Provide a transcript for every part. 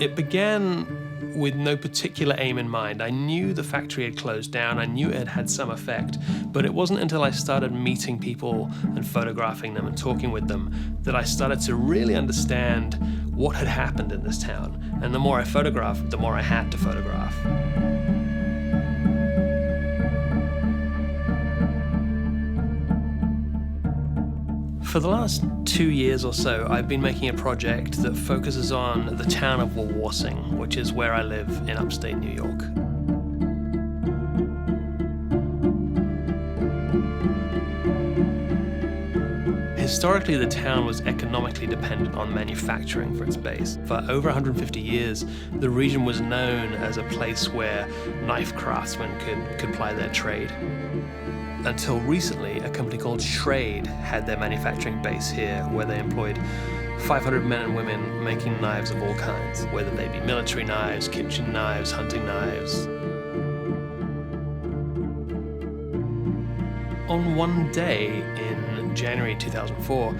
It began with no particular aim in mind. I knew the factory had closed down, I knew it had some effect, but it wasn't until I started meeting people and photographing them and talking with them that I started to really understand what had happened in this town. And the more I photographed, the more I had to photograph. For the last 2 years or so, I've been making a project that focuses on the town of Wawarsing, which is where I live in upstate New York. Historically, the town was economically dependent on manufacturing for its base. For over 150 years, the region was known as a place where knife craftsmen could ply their trade. Until recently, a company called Schrade had their manufacturing base here, where they employed 500 men and women making knives of all kinds, whether they be military knives, kitchen knives, hunting knives. On one day in January 2004,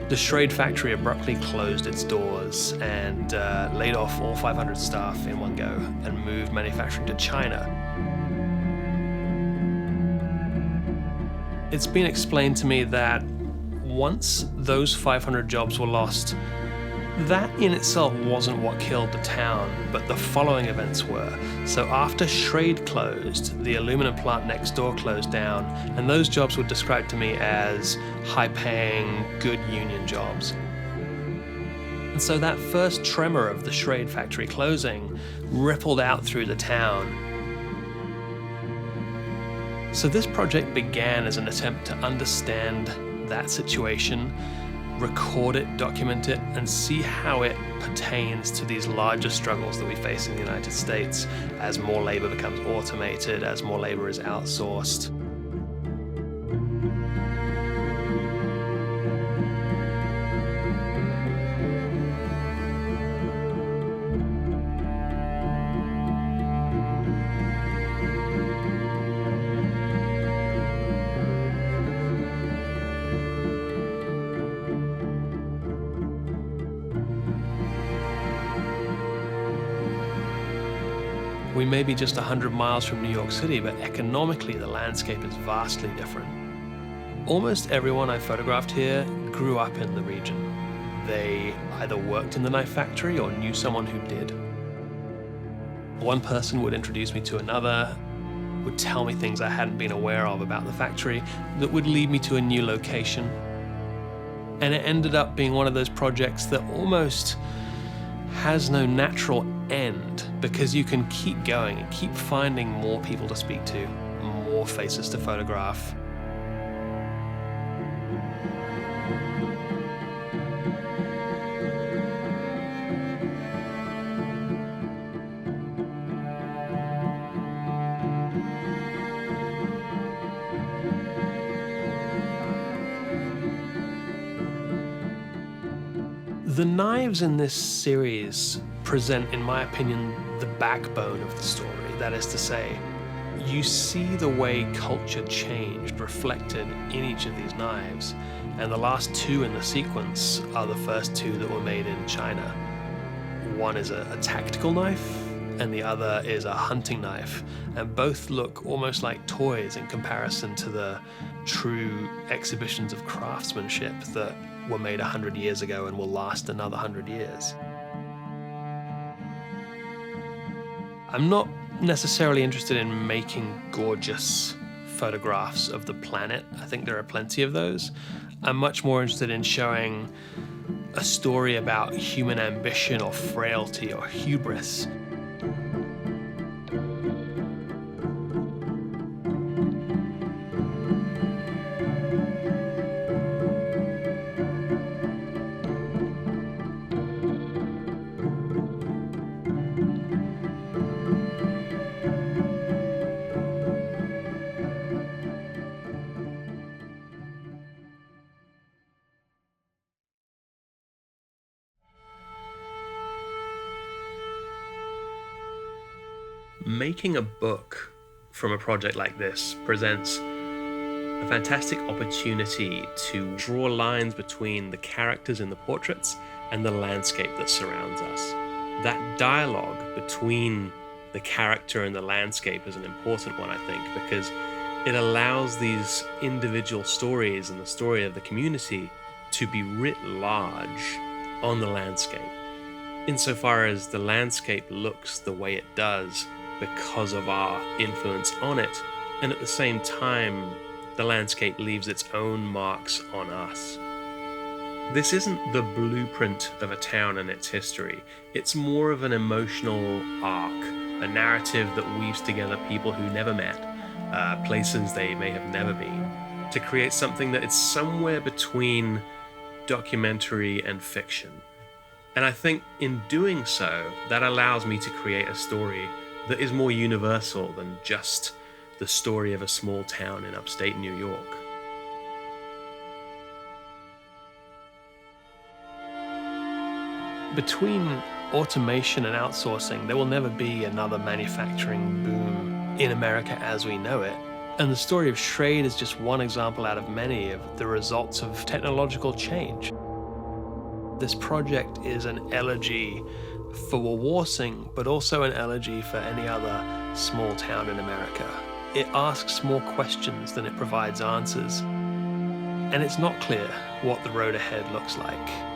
the Schrade factory abruptly closed its doors and laid off all 500 staff in one go and moved manufacturing to China. It's been explained to me that once those 500 jobs were lost, that in itself wasn't what killed the town, but the following events were. So after Schrade closed, the aluminum plant next door closed down, and those jobs were described to me as high-paying, good union jobs. And so that first tremor of the Schrade factory closing rippled out through the town. So this project began as an attempt to understand that situation, record it, document it, and see how it pertains to these larger struggles that we face in the United States as more labor becomes automated, as more labor is outsourced. We may be just 100 miles from New York City, but economically the landscape is vastly different. Almost everyone I photographed here grew up in the region. They either worked in the knife factory or knew someone who did. One person would introduce me to another, would tell me things I hadn't been aware of about the factory that would lead me to a new location. And it ended up being one of those projects that almost has no natural end, because you can keep going and keep finding more people to speak to, more faces to photograph. The knives in this series present, in my opinion, the backbone of the story. That is to say, you see the way culture changed reflected in each of these knives, and the last two in the sequence are the first two that were made in China. One is a tactical knife, and the other is a hunting knife, and both look almost like toys in comparison to the true exhibitions of craftsmanship that were made 100 years ago and will last another 100 years. I'm not necessarily interested in making gorgeous photographs of the planet. I think there are plenty of those. I'm much more interested in showing a story about human ambition or frailty or hubris. Making a book from a project like this presents a fantastic opportunity to draw lines between the characters in the portraits and the landscape that surrounds us. That dialogue between the character and the landscape is an important one, I think, because it allows these individual stories and the story of the community to be writ large on the landscape, insofar as the landscape looks the way it does because of our influence on it, and at the same time, the landscape leaves its own marks on us. This isn't the blueprint of a town and its history. It's more of an emotional arc, a narrative that weaves together people who never met, places they may have never been, to create something that is somewhere between documentary and fiction. And I think in doing so, that allows me to create a story that is more universal than just the story of a small town in upstate New York. Between automation and outsourcing, there will never be another manufacturing boom in America as we know it. And the story of Schrade is just one example out of many of the results of technological change. This project is an elegy for Wawarsing, but also an elegy for any other small town in America. It asks more questions than it provides answers, and it's not clear what the road ahead looks like.